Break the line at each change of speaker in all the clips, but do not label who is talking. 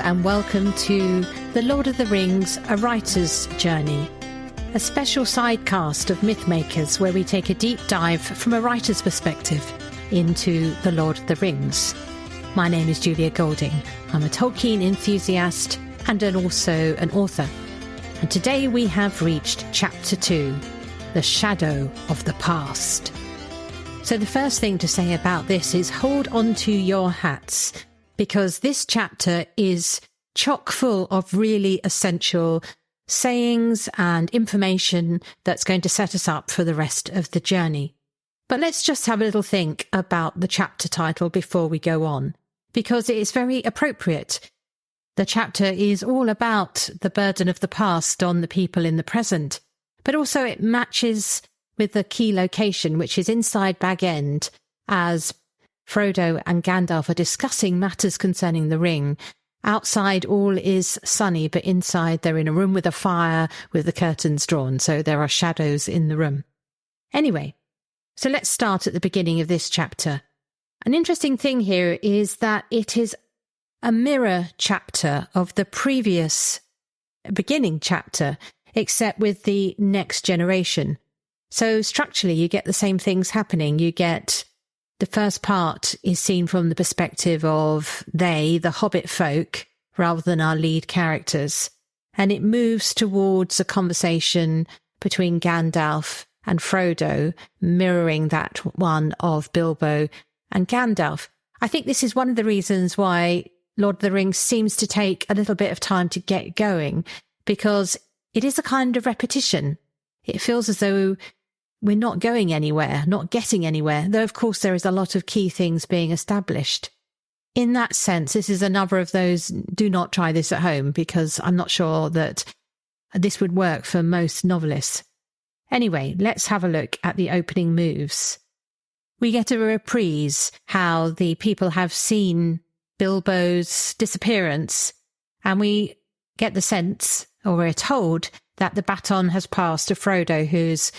and welcome to The Lord of the Rings, A Writer's Journey, a special sidecast of Mythmakers where we take a deep dive from a writer's perspective into The Lord of the Rings. My name is Julia Golding. I'm a Tolkien enthusiast and also an author. And today we have reached Chapter 2, The Shadow of the Past. So the first thing to say about this is hold on to your hats, because this chapter is chock full of really essential sayings and information that's going to set us up for the rest of the journey. But let's just have a little think about the chapter title before we go on, because it is very appropriate. The chapter is all about the burden of the past on the people in the present, but also it matches with the key location, which is inside Bag End, as Frodo and Gandalf are discussing matters concerning the ring. Outside all is sunny, but inside they're in a room with a fire with the curtains drawn, so there are shadows in the room. Anyway, so let's start at the beginning of this chapter. An interesting thing here is that it is a mirror chapter of the previous beginning chapter, except with the next generation. So structurally, you get the same things happening. You get the first part is seen from the perspective of they, the Hobbit folk, rather than our lead characters. And it moves towards a conversation between Gandalf and Frodo, mirroring that one of Bilbo and Gandalf. I think this is one of the reasons why Lord of the Rings seems to take a little bit of time to get going, because it is a kind of repetition. It feels as though we're not going anywhere, not getting anywhere, though of course there is a lot of key things being established. In that sense, this is another of those, do not try this at home, because I'm not sure that this would work for most novelists. Anyway, let's have a look at the opening moves. We get a reprise how the people have seen Bilbo's disappearance, and we get the sense, or we're told, that the baton has passed to Frodo, who's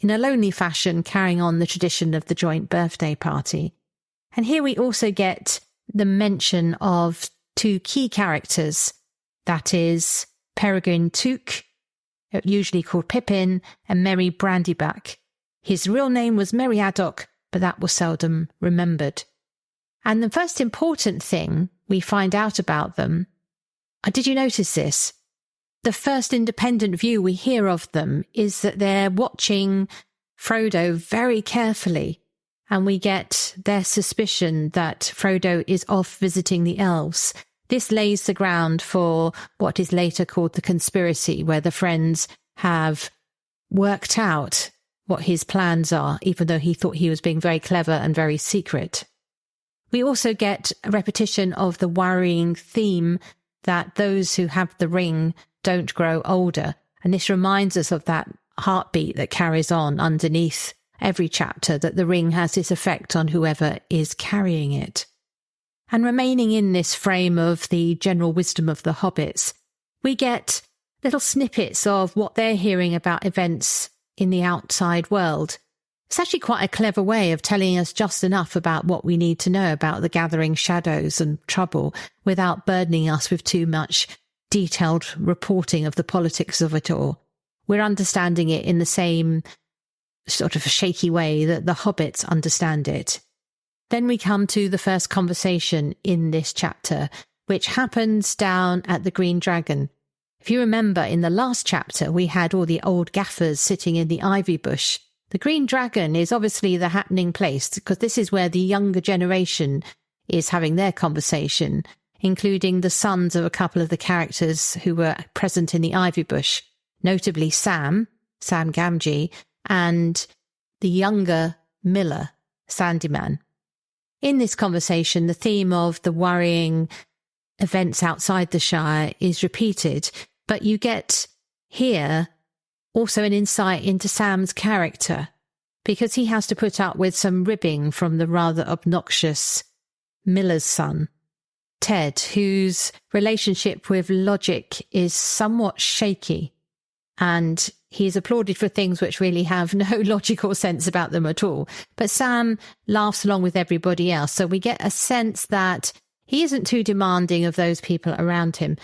in a lonely fashion carrying on the tradition of the joint birthday party. And here we also get the mention of two key characters, that is Peregrine Took, usually called Pippin, and Merry Brandybuck. His real name was Meriadoc, but that was seldom remembered. And the first important thing we find out about them, did you notice this? The first independent view we hear of them is that they're watching Frodo very carefully, and we get their suspicion that Frodo is off visiting the elves. This lays the ground for what is later called the conspiracy, where the friends have worked out what his plans are, even though he thought he was being very clever and very secret. We also get a repetition of the worrying theme that those who have the ring don't grow older. And this reminds us of that heartbeat that carries on underneath every chapter, that the ring has this effect on whoever is carrying it. And remaining in this frame of the general wisdom of the hobbits, we get little snippets of what they're hearing about events in the outside world. It's actually quite a clever way of telling us just enough about what we need to know about the gathering shadows and trouble without burdening us with too much detailed reporting of the politics of it all. We're understanding it in the same sort of shaky way that the hobbits understand it. Then we come to the first conversation in this chapter, which happens down at the Green Dragon. If you remember, in the last chapter, we had all the old gaffers sitting in the ivy bush. The Green Dragon is obviously the happening place, because this is where the younger generation is having their conversation, including the sons of a couple of the characters who were present in the ivy bush, notably Sam Gamgee, and the younger Miller, Sandyman. In this conversation, the theme of the worrying events outside the Shire is repeated, but you get here also an insight into Sam's character, because he has to put up with some ribbing from the rather obnoxious Miller's son, Ted, whose relationship with logic is somewhat shaky, and he's applauded for things which really have no logical sense about them at all. But Sam laughs along with everybody else, so we get a sense that He isn't too demanding of those people around him.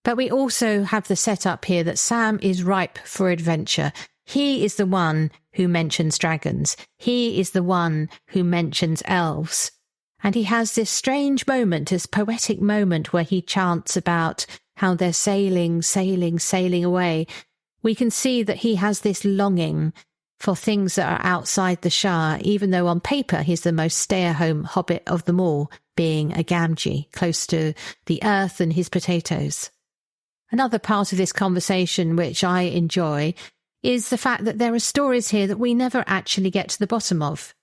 But we also have the setup here that Sam is ripe for adventure. He is the one who mentions dragons. He is the one who mentions elves. And he has this strange moment, this poetic moment where he chants about how they're sailing, sailing, sailing away. We can see that he has this longing for things that are outside the Shire, even though on paper he's the most stay-at-home hobbit of them all, being a Gamgee, close to the earth and his potatoes. Another part of this conversation which I enjoy is the fact that there are stories here that we never actually get to the bottom of.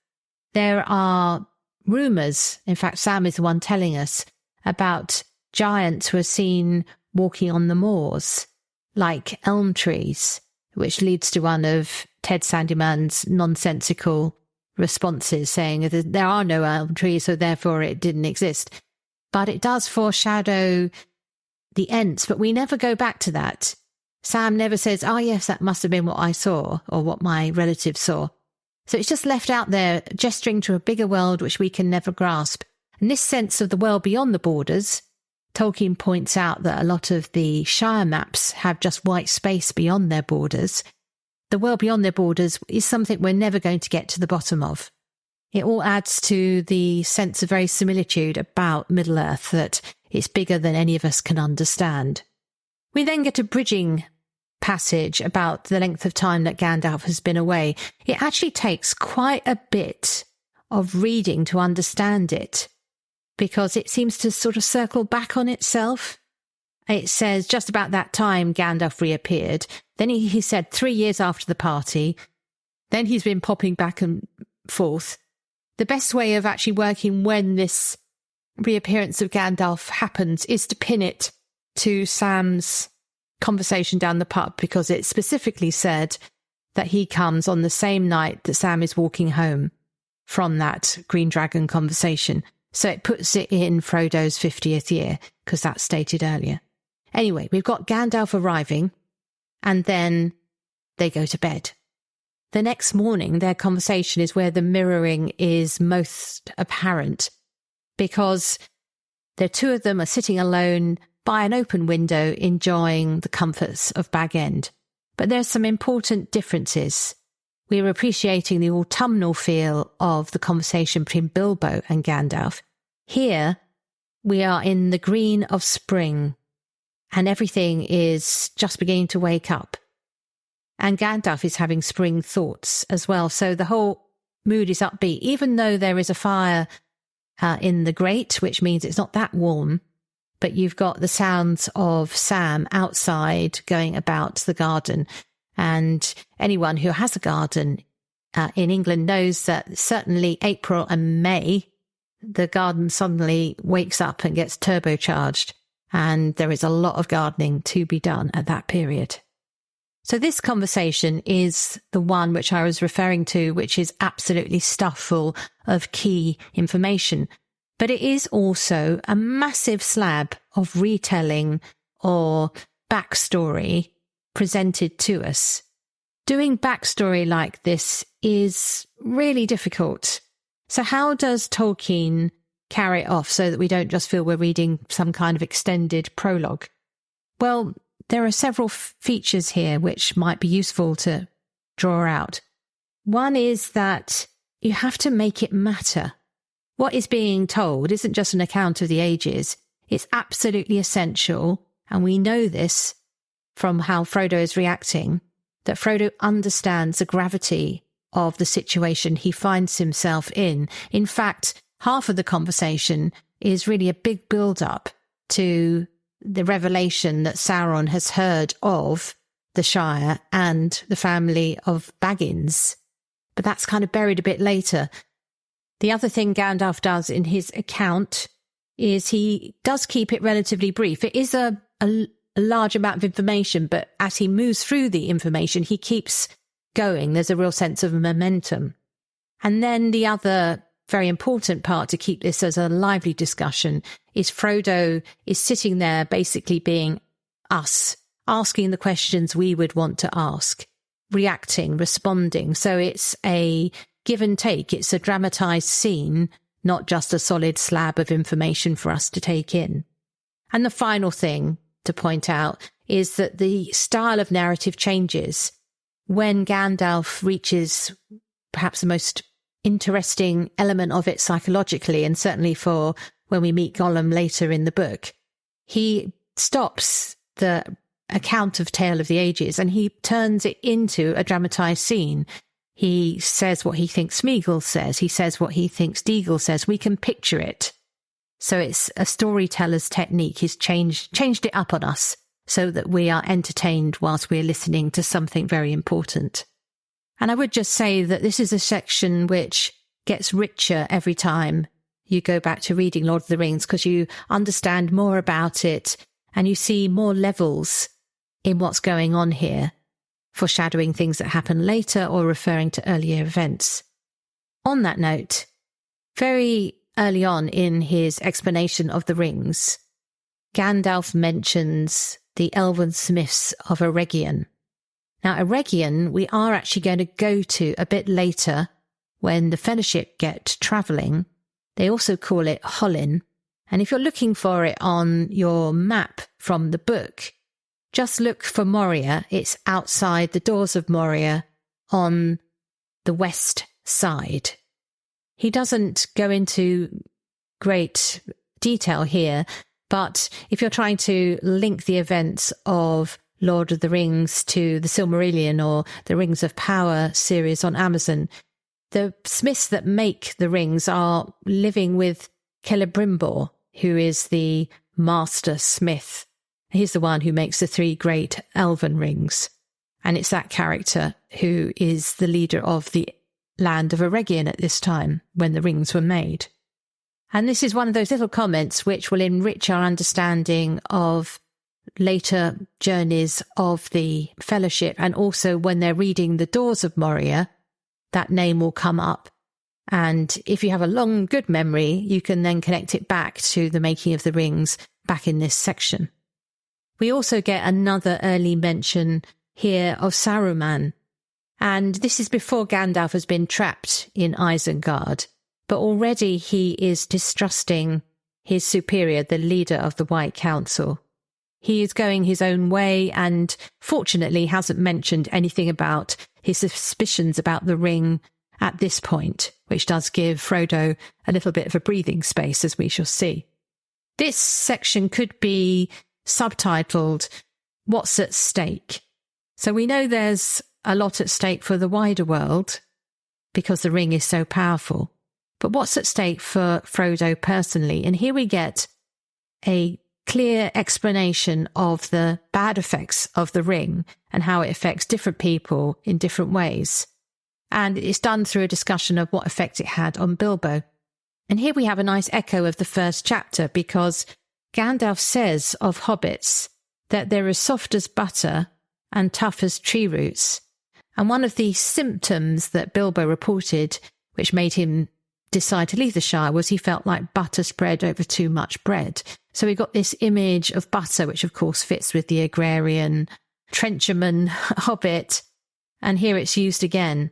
There are rumours, in fact Sam is the one telling us, about giants who are seen walking on the moors, like elm trees, which leads to one of Ted Sandeman's nonsensical responses saying that there are no elm trees, so therefore it didn't exist. But it does foreshadow the Ents, but we never go back to that. Sam never says, oh yes, that must have been what I saw or what my relatives saw. So it's just left out there, gesturing to a bigger world which we can never grasp. And this sense of the world beyond the borders, Tolkien points out that a lot of the Shire maps have just white space beyond their borders. The world beyond their borders is something we're never going to get to the bottom of. It all adds to the sense of verisimilitude about Middle-earth, that it's bigger than any of us can understand. We then get a bridging passage about the length of time that Gandalf has been away. It actually takes quite a bit of reading to understand it, because it seems to sort of circle back on itself. It says just about that time Gandalf reappeared. Then he said 3 years after the party. Then he's been popping back and forth. The best way of actually working when this reappearance of Gandalf happens is to pin it to Sam's conversation down the pub, because it specifically said that he comes on the same night that Sam is walking home from that Green Dragon conversation. So it puts it in Frodo's 50th year, because that's stated earlier. Anyway, we've got Gandalf arriving, and then they go to bed. The next morning, their conversation is where the mirroring is most apparent, because the two of them are sitting alone by an open window enjoying the comforts of Bag End. But there's some important differences. We're appreciating the autumnal feel of the conversation between Bilbo and Gandalf. Here, we are in the green of spring, and everything is just beginning to wake up. And Gandalf is having spring thoughts as well, so the whole mood is upbeat, even though there is a fire in the grate, which means it's not that warm. But you've got the sounds of Sam outside going about the garden. And anyone who has a garden in England knows that certainly April and May, the garden suddenly wakes up and gets turbocharged. And there is a lot of gardening to be done at that period. So this conversation is the one which I was referring to, which is absolutely stuffed full of key information. But it is also a massive slab of retelling or backstory presented to us. Doing backstory like this is really difficult. So how does Tolkien carry it off so that we don't just feel we're reading some kind of extended prologue? Well, there are several features here which might be useful to draw out. One is that you have to make it matter. What is being told isn't just an account of the ages. It's absolutely essential, and we know this from how Frodo is reacting, that Frodo understands the gravity of the situation he finds himself in. In fact, half of the conversation is really a big build-up to the revelation that Sauron has heard of the Shire and the family of Baggins. But that's kind of buried a bit later. The other thing Gandalf does in his account is he does keep it relatively brief. It is a large amount of information, but as he moves through the information, he keeps going. There's a real sense of momentum. And then the other very important part to keep this as a lively discussion is Frodo is sitting there basically being us, asking the questions we would want to ask, reacting, responding. So it's a give and take. It's a dramatized scene, not just a solid slab of information for us to take in. And the final thing to point out is that the style of narrative changes when Gandalf reaches perhaps the most interesting element of it psychologically, and certainly for when we meet Gollum later in the book. He stops the account of Tale of the Ages and he turns it into a dramatized scene. He says what he thinks Smeagol says. He says what he thinks Deagle says. We can picture it. So it's a storyteller's technique. He's changed it up on us so that we are entertained whilst we're listening to something very important. And I would just say that this is a section which gets richer every time you go back to reading Lord of the Rings, because you understand more about it and you see more levels in what's going on here, foreshadowing things that happen later or referring to earlier events. On that note, very early on in his explanation of the rings, Gandalf mentions the elven smiths of Eregion. Now, Eregion, we are actually going to go to a bit later when the Fellowship get travelling. They also call it Hollin. And if you're looking for it on your map from the book, just look for Moria. It's outside the doors of Moria on the west side. He doesn't go into great detail here, but if you're trying to link the events of Lord of the Rings to the Silmarillion or the Rings of Power series on Amazon, the smiths that make the rings are living with Celebrimbor, who is the master smith. He's the one who makes the 3 great elven rings. And it's that character who is the leader of the land of Eregion at this time when the rings were made. And this is one of those little comments which will enrich our understanding of later journeys of the Fellowship, and also when they're reading the Doors of Moria, that name will come up. And if you have a long, good memory, you can then connect it back to the making of the rings back in this section. We also get another early mention here of Saruman. And this is before Gandalf has been trapped in Isengard. But already he is distrusting his superior, the leader of the White Council. He is going his own way and fortunately hasn't mentioned anything about his suspicions about the ring at this point, which does give Frodo a little bit of a breathing space, as we shall see. This section could be subtitled, What's at Stake? So we know there's a lot at stake for the wider world because the ring is so powerful. But what's at stake for Frodo personally? And here we get a clear explanation of the bad effects of the ring and how it affects different people in different ways. And it's done through a discussion of what effect it had on Bilbo. And here we have a nice echo of the first chapter, because Gandalf says of hobbits that they're as soft as butter and tough as tree roots. And one of the symptoms that Bilbo reported, which made him decide to leave the Shire, was he felt like butter spread over too much bread. So we got this image of butter, which of course fits with the agrarian trencherman hobbit. And here it's used again.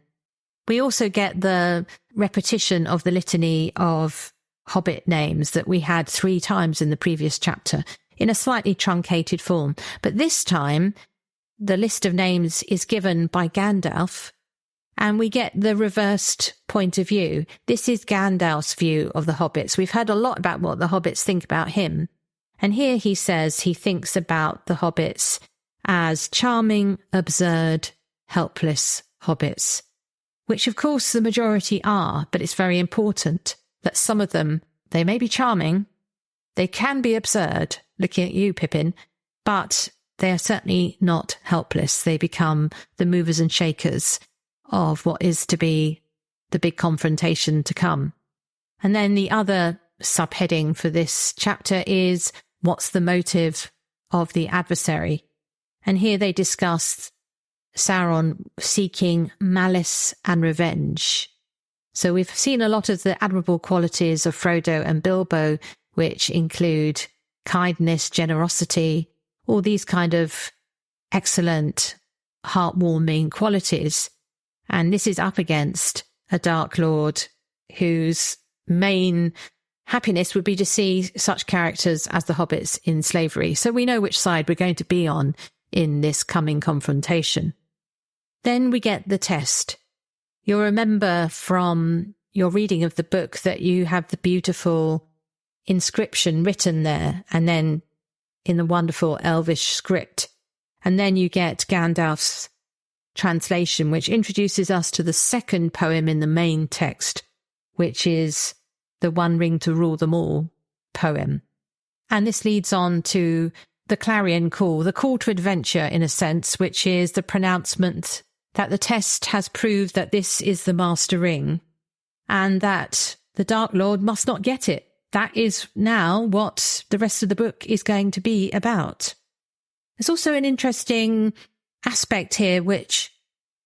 We also get the repetition of the litany of hobbit names that we had 3 times in the previous chapter in a slightly truncated form. But this time, the list of names is given by Gandalf, and we get the reversed point of view. This is Gandalf's view of the hobbits. We've heard a lot about what the hobbits think about him. And here he says he thinks about the hobbits as charming, absurd, helpless hobbits, which of course the majority are, but it's very important that some of them, they may be charming, they can be absurd, looking at you, Pippin, but they are certainly not helpless. They become the movers and shakers of what is to be the big confrontation to come. And then the other subheading for this chapter is, what's the motive of the adversary? And here they discuss Sauron seeking malice and revenge. So we've seen a lot of the admirable qualities of Frodo and Bilbo, which include kindness, generosity, all these kind of excellent, heartwarming qualities. And this is up against a Dark Lord whose main happiness would be to see such characters as the hobbits in slavery. So we know which side we're going to be on in this coming confrontation. Then we get the test. You'll remember from your reading of the book that you have the beautiful inscription written there, and then in the wonderful Elvish script. And then you get Gandalf's translation, which introduces us to the second poem in the main text, which is the One Ring to Rule Them All poem. And this leads on to the clarion call, the call to adventure in a sense, which is the pronouncement that the test has proved that this is the Master Ring and that the Dark Lord must not get it. That is now what the rest of the book is going to be about. There's also an interesting aspect here which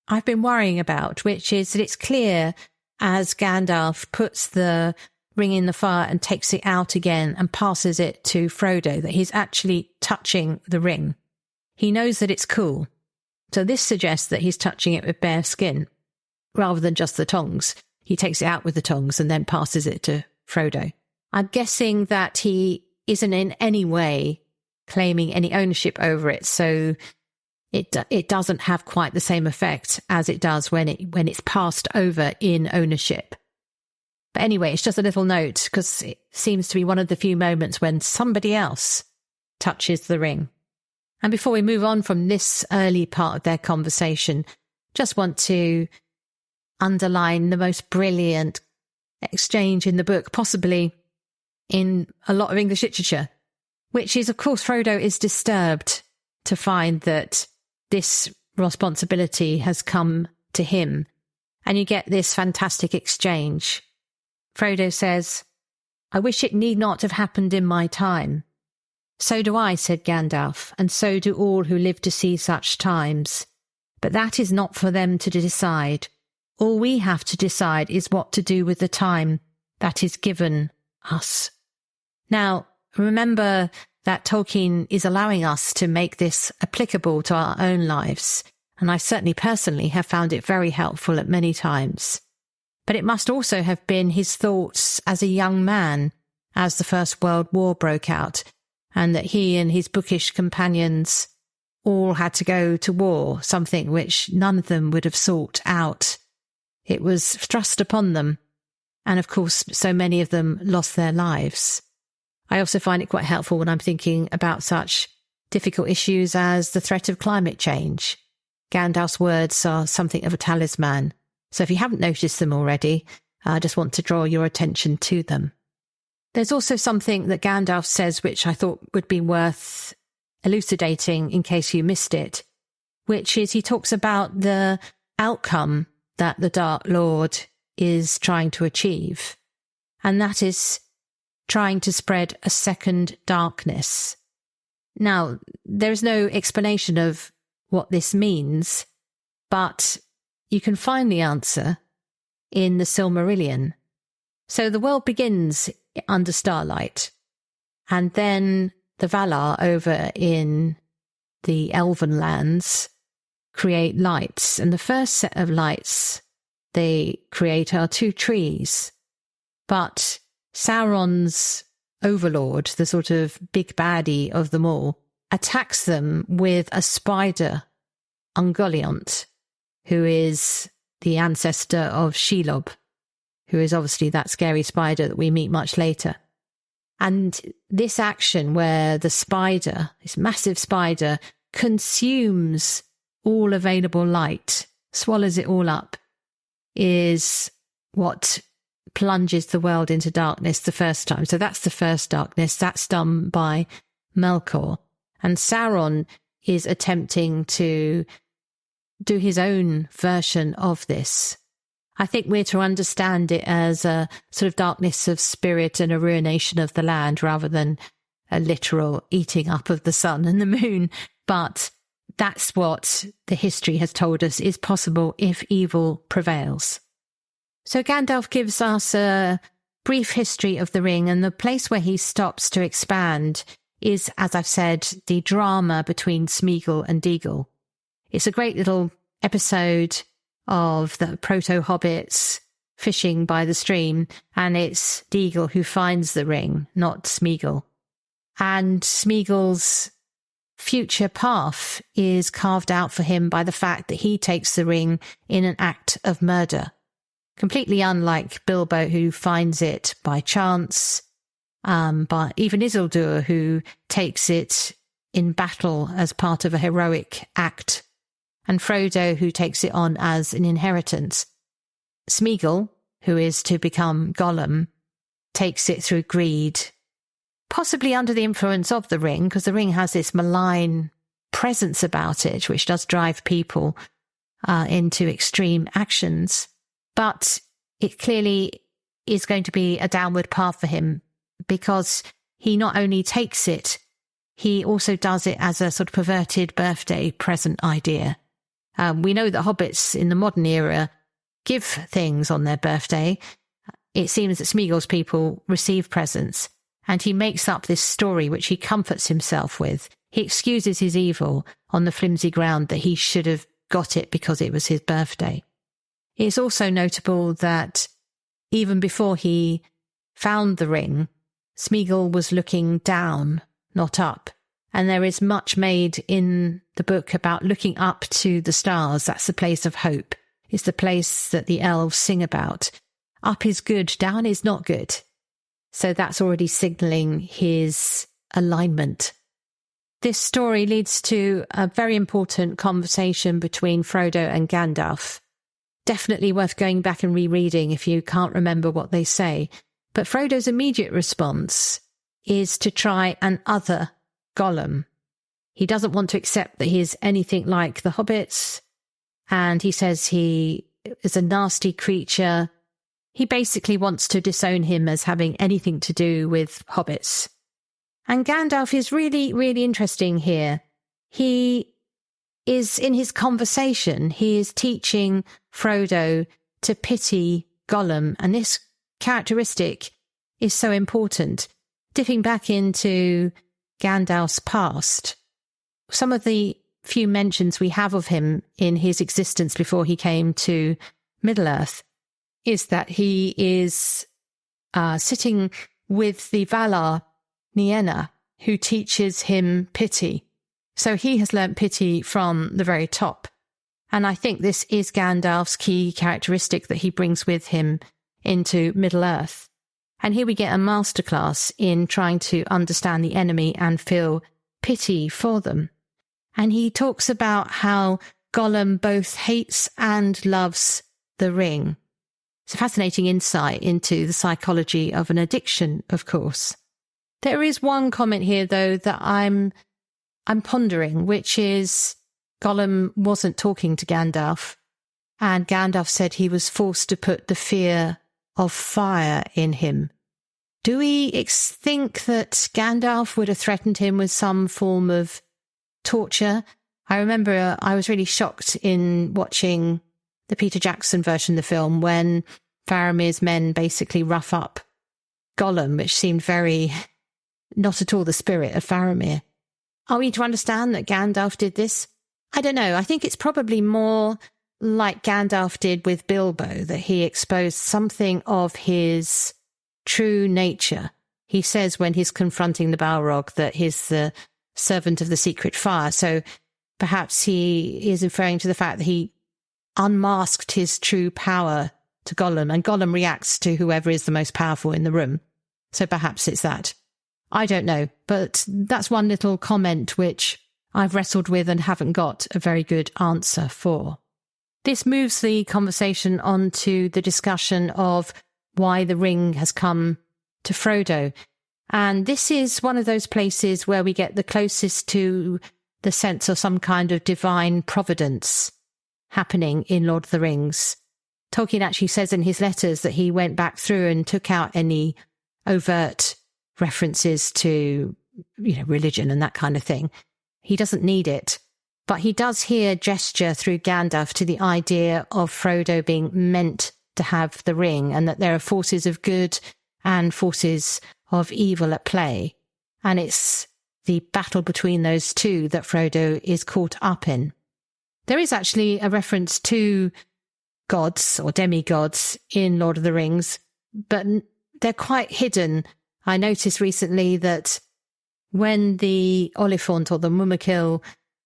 I've been worrying about, which is that it's clear as Gandalf puts the ring in the fire and takes it out again and passes it to Frodo that he's actually touching the ring. He knows that it's cool. So this suggests that he's touching it with bare skin rather than just the tongs. He takes it out with the tongs and then passes it to Frodo. I'm guessing that he isn't in any way claiming any ownership over it, so it doesn't have quite the same effect as it does when it's passed over in ownership. But anyway, it's just a little note because it seems to be one of the few moments when somebody else touches the ring. And before we move on from this early part of their conversation, just want to underline the most brilliant exchange in the book, possibly in a lot of English literature, which is, of course, Frodo is disturbed to find that this responsibility has come to him. And you get this fantastic exchange. Frodo says, "I wish it need not have happened in my time." "So do I," said Gandalf, "and so do all who live to see such times. But that is not for them to decide. All we have to decide is what to do with the time that is given us." Now, remember that Tolkien is allowing us to make this applicable to our own lives, and I certainly personally have found it very helpful at many times. But it must also have been his thoughts as a young man as the First World War broke out, and that he and his bookish companions all had to go to war, something which none of them would have sought out. It was thrust upon them, and of course so many of them lost their lives. I also find it quite helpful when I'm thinking about such difficult issues as the threat of climate change. Gandalf's words are something of a talisman, so if you haven't noticed them already, I just want to draw your attention to them. There's also something that Gandalf says which I thought would be worth elucidating in case you missed it, which is he talks about the outcome that the Dark Lord is trying to achieve, and that is trying to spread a second darkness. Now, there is no explanation of what this means, but you can find the answer in the Silmarillion. So the world begins under starlight, and then the Valar over in the Elven lands create lights, and the first set of lights they create are two trees, but Sauron's overlord, the sort of big baddie of them all, attacks them with a spider, Ungoliant, who is the ancestor of Shelob, who is obviously that scary spider that we meet much later. And this action where the spider, this massive spider, consumes all available light, swallows it all up, is what plunges the world into darkness the first time. So that's the first darkness. That's done by Melkor. And Sauron is attempting to do his own version of this. I think we're to understand it as a sort of darkness of spirit and a ruination of the land rather than a literal eating up of the sun and the moon. But that's what the history has told us is possible if evil prevails. So Gandalf gives us a brief history of the ring, and the place where he stops to expand is, as I've said, the drama between Smeagol and Deagol. It's a great little episode of the proto-hobbits fishing by the stream, and it's Deagle who finds the ring, not Smeagol. And Smeagol's future path is carved out for him by the fact that he takes the ring in an act of murder. Completely unlike Bilbo, who finds it by chance, but even Isildur, who takes it in battle as part of a heroic act, and Frodo, who takes it on as an inheritance. Smeagol, who is to become Gollum, takes it through greed, possibly under the influence of the ring, because the ring has this malign presence about it, which does drive people into extreme actions. But it clearly is going to be a downward path for him, because he not only takes it, he also does it as a sort of perverted birthday present idea. We know that hobbits in the modern era give things on their birthday. It seems that Smeagol's people receive presents, and he makes up this story which he comforts himself with. He excuses his evil on the flimsy ground that he should have got it because it was his birthday. It's also notable that even before he found the ring, Smeagol was looking down, not up. And there is much made in the book about looking up to the stars. That's the place of hope. It's the place that the elves sing about. Up is good, down is not good. So that's already signalling his alignment. This story leads to a very important conversation between Frodo and Gandalf. Definitely worth going back and rereading if you can't remember what they say. But Frodo's immediate response is to try and other Gollum. He doesn't want to accept that he is anything like the hobbits, and he says he is a nasty creature. He basically wants to disown him as having anything to do with hobbits. And Gandalf is really, really interesting here. He is, in his conversation, he is teaching Frodo to pity Gollum, and this characteristic is so important. Dipping back into Gandalf's past, some of the few mentions we have of him in his existence before he came to Middle-earth is that he is sitting with the Valar Nienna, who teaches him pity. So he has learnt pity from the very top. And I think this is Gandalf's key characteristic that he brings with him into Middle-earth. And here we get a masterclass in trying to understand the enemy and feel pity for them. And he talks about how Gollum both hates and loves the ring. It's a fascinating insight into the psychology of an addiction, of course. There is one comment here, though, that I'm pondering, which is Gollum wasn't talking to Gandalf, and Gandalf said he was forced to put the fear of fire in him. Do we think that Gandalf would have threatened him with some form of torture? I remember I was really shocked in watching the Peter Jackson version of the film when Faramir's men basically rough up Gollum, which seemed very not at all the spirit of Faramir. Are we to understand that Gandalf did this? I don't know. I think it's probably more like Gandalf did with Bilbo, that he exposed something of his true nature. He says when he's confronting the Balrog that he's the servant of the secret fire. So perhaps he is referring to the fact that he unmasked his true power to Gollum, and Gollum reacts to whoever is the most powerful in the room. So perhaps it's that. I don't know, but that's one little comment which I've wrestled with and haven't got a very good answer for. This moves the conversation on to the discussion of why the ring has come to Frodo. And this is one of those places where we get the closest to the sense of some kind of divine providence happening in Lord of the Rings. Tolkien actually says in his letters that he went back through and took out any overt references to, religion and that kind of thing. He doesn't need it. But he does here gesture through Gandalf to the idea of Frodo being meant to have the ring, and that there are forces of good and forces of evil at play. And it's the battle between those two that Frodo is caught up in. There is actually a reference to gods or demigods in Lord of the Rings, but they're quite hidden. I noticed recently that when the Oliphaunt or the Mumakil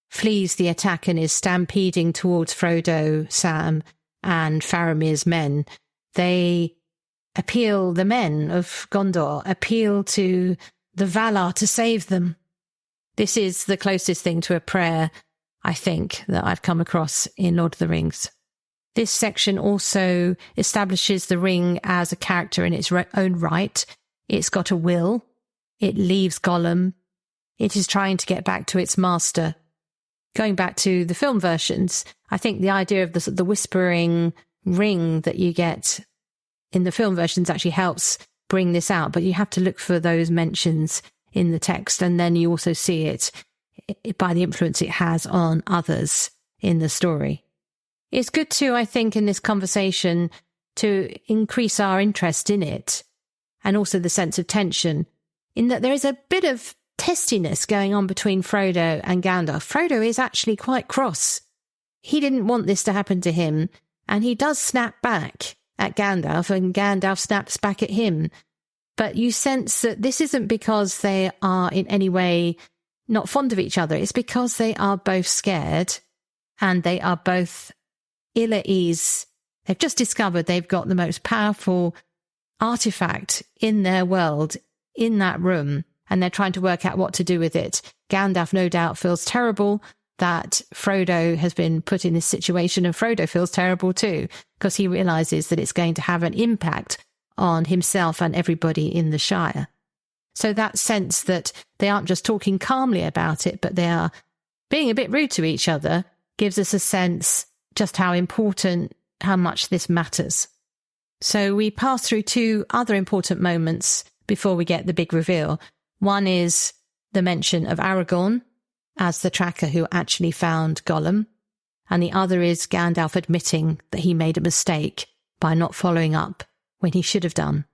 flees the attack and is stampeding towards Frodo, Sam, and Faramir's men, the men of Gondor appeal to the Valar to save them. This is the closest thing to a prayer, I think, that I've come across in Lord of the Rings. This section also establishes the ring as a character in its own right. It's got a will. It leaves Gollum. It is trying to get back to its master. Going back to the film versions, I think the idea of the whispering ring that you get in the film versions actually helps bring this out, but you have to look for those mentions in the text, and then you also see it by the influence it has on others in the story. It's good too, I think, in this conversation to increase our interest in it, and also the sense of tension, in that there is a bit of testiness going on between Frodo and Gandalf. Frodo is actually quite cross. He didn't want this to happen to him, and he does snap back at Gandalf, and Gandalf snaps back at him. But you sense that this isn't because they are in any way not fond of each other. It's because they are both scared, and they are both ill at ease. They've just discovered they've got the most powerful artifact in their world in that room, and they're trying to work out what to do with it. Gandalf no doubt feels terrible that Frodo has been put in this situation, and Frodo feels terrible too, because he realizes that it's going to have an impact on himself and everybody in the Shire. So that sense that they aren't just talking calmly about it, but they are being a bit rude to each other, gives us a sense just how important, how much this matters. So we pass through two other important moments before we get the big reveal. One is the mention of Aragorn as the tracker who actually found Gollum, and the other is Gandalf admitting that he made a mistake by not following up when he should have done.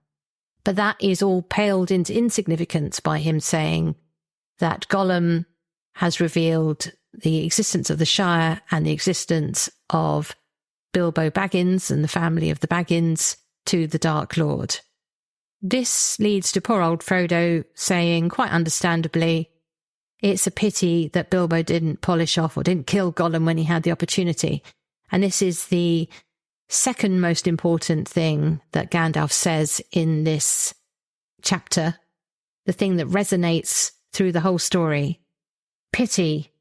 But that is all paled into insignificance by him saying that Gollum has revealed the existence of the Shire and the existence of Bilbo Baggins and the family of the Baggins to the Dark Lord. This leads to poor old Frodo saying, quite understandably, it's a pity that Bilbo didn't polish off or didn't kill Gollum when he had the opportunity. And this is the second most important thing that Gandalf says in this chapter, the thing that resonates through the whole story. Pity.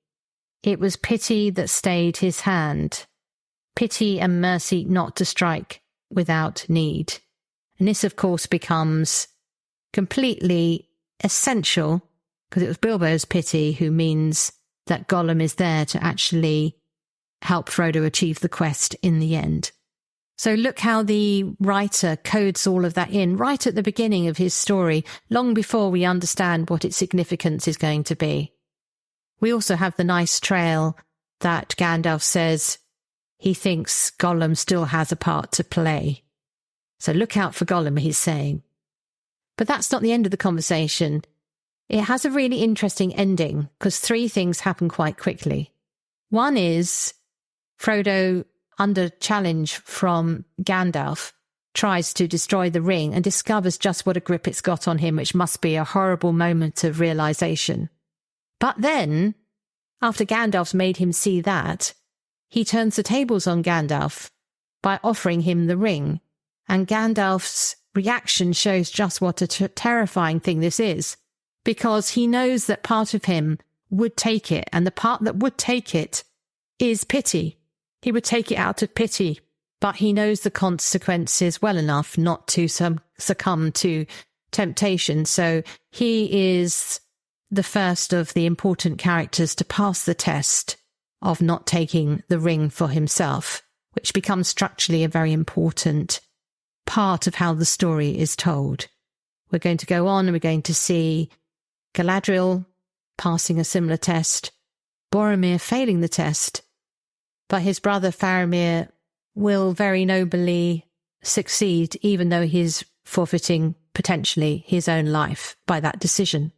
It was pity that stayed his hand. Pity and mercy not to strike without need. And this, of course, becomes completely essential, because it was Bilbo's pity who means that Gollum is there to actually help Frodo achieve the quest in the end. So look how the writer codes all of that in right at the beginning of his story, long before we understand what its significance is going to be. We also have the nice trail that Gandalf says he thinks Gollum still has a part to play. So look out for Gollum, he's saying. But that's not the end of the conversation. It has a really interesting ending, because three things happen quite quickly. One is Frodo, under challenge from Gandalf, tries to destroy the ring and discovers just what a grip it's got on him, which must be a horrible moment of realization. But then, after Gandalf's made him see that, he turns the tables on Gandalf by offering him the ring. And Gandalf's reaction shows just what a terrifying thing this is, because he knows that part of him would take it, and the part that would take it is pity. He would take it out of pity, but he knows the consequences well enough not to succumb to temptation. So he is the first of the important characters to pass the test of not taking the ring for himself, which becomes structurally a very important part of how the story is told. We're going to go on and we're going to see Galadriel passing a similar test, Boromir failing the test, but his brother Faramir will very nobly succeed, even though he's forfeiting potentially his own life by that decision.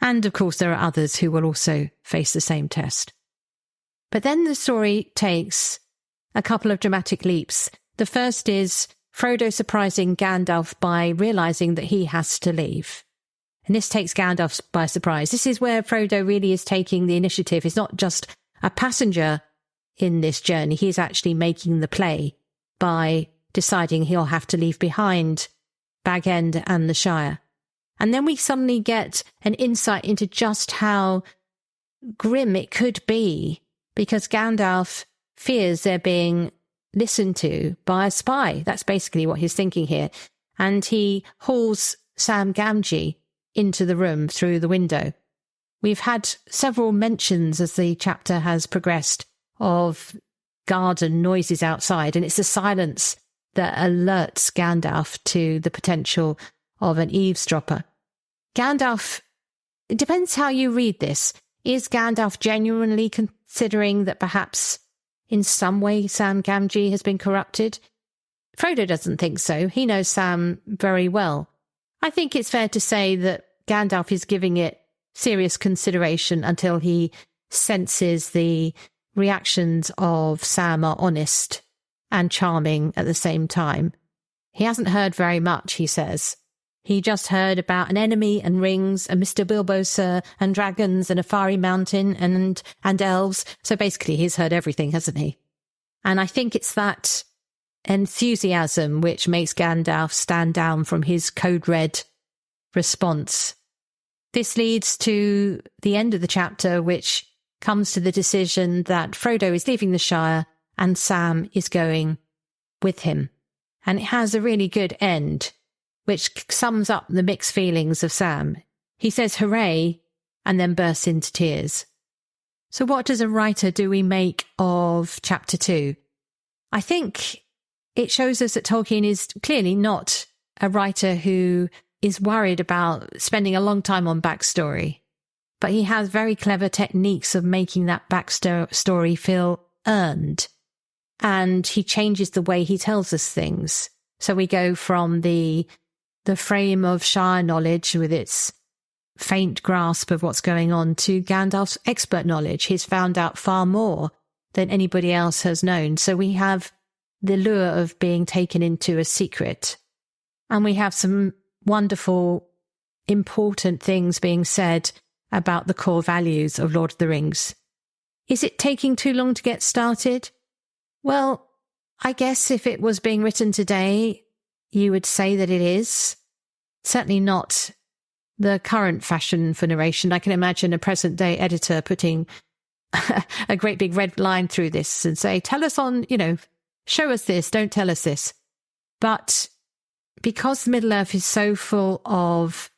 And of course there are others who will also face the same test. But then the story takes a couple of dramatic leaps. The first is Frodo surprising Gandalf by realising that he has to leave. And this takes Gandalf by surprise. This is where Frodo really is taking the initiative. He's not just a passenger in this journey. He's actually making the play by deciding he'll have to leave behind Bag End and the Shire. And then we suddenly get an insight into just how grim it could be, because Gandalf fears they're being listened to by a spy. That's basically what he's thinking here. And he hauls Sam Gamgee into the room through the window. We've had several mentions as the chapter has progressed of garden noises outside, and it's the silence that alerts Gandalf to the potential of an eavesdropper. Gandalf, it depends how you read this. Is Gandalf genuinely considering that perhaps in some way Sam Gamgee has been corrupted? Frodo doesn't think so. He knows Sam very well. I think it's fair to say that Gandalf is giving it serious consideration until he senses the reactions of Sam are honest and charming at the same time. He hasn't heard very much, he says. He just heard about an enemy and rings and Mr. Bilbo, sir, and dragons and a fiery mountain and elves. So basically he's heard everything, hasn't he? And I think it's that enthusiasm which makes Gandalf stand down from his code red response. This leads to the end of the chapter, which comes to the decision that Frodo is leaving the Shire and Sam is going with him. And it has a really good end, which sums up the mixed feelings of Sam. He says hooray and then bursts into tears. So what does a writer do we make of chapter 2? I think it shows us that Tolkien is clearly not a writer who is worried about spending a long time on backstory, but he has very clever techniques of making that backstory feel earned. And he changes the way he tells us things. So we go from the frame of Shire knowledge with its faint grasp of what's going on to Gandalf's expert knowledge. He's found out far more than anybody else has known. So we have the lure of being taken into a secret. And we have some wonderful, important things being said about the core values of Lord of the Rings. Is it taking too long to get started? Well, I guess if it was being written today, you would say that it is. Certainly not the current fashion for narration. I can imagine a present-day editor putting a great big red line through this and say, tell us on, show us this, don't tell us this. But because Middle-earth is so full of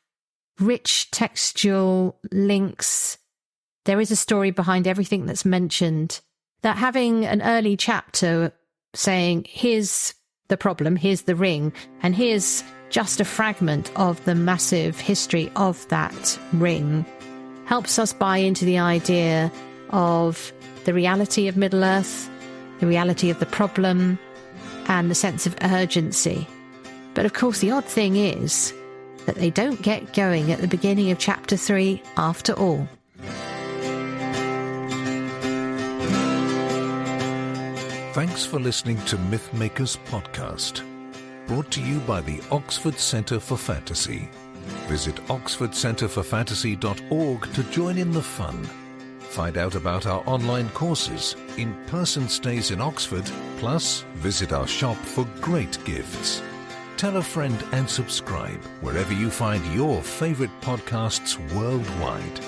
rich textual links, there is a story behind everything that's mentioned, that having an early chapter saying, here's the problem, here's the ring, and here's just a fragment of the massive history of that ring, helps us buy into the idea of the reality of Middle-earth, the reality of the problem, and the sense of urgency. But of course, the odd thing is that they don't get going at the beginning of chapter 3 after all.
Thanks for listening to Mythmakers Podcast, brought to you by the Oxford Centre for Fantasy. Visit oxfordcenterforfantasy.org to join in the fun. Find out about our online courses, in-person stays in Oxford, plus visit our shop for great gifts. Tell a friend and subscribe wherever you find your favourite podcasts worldwide.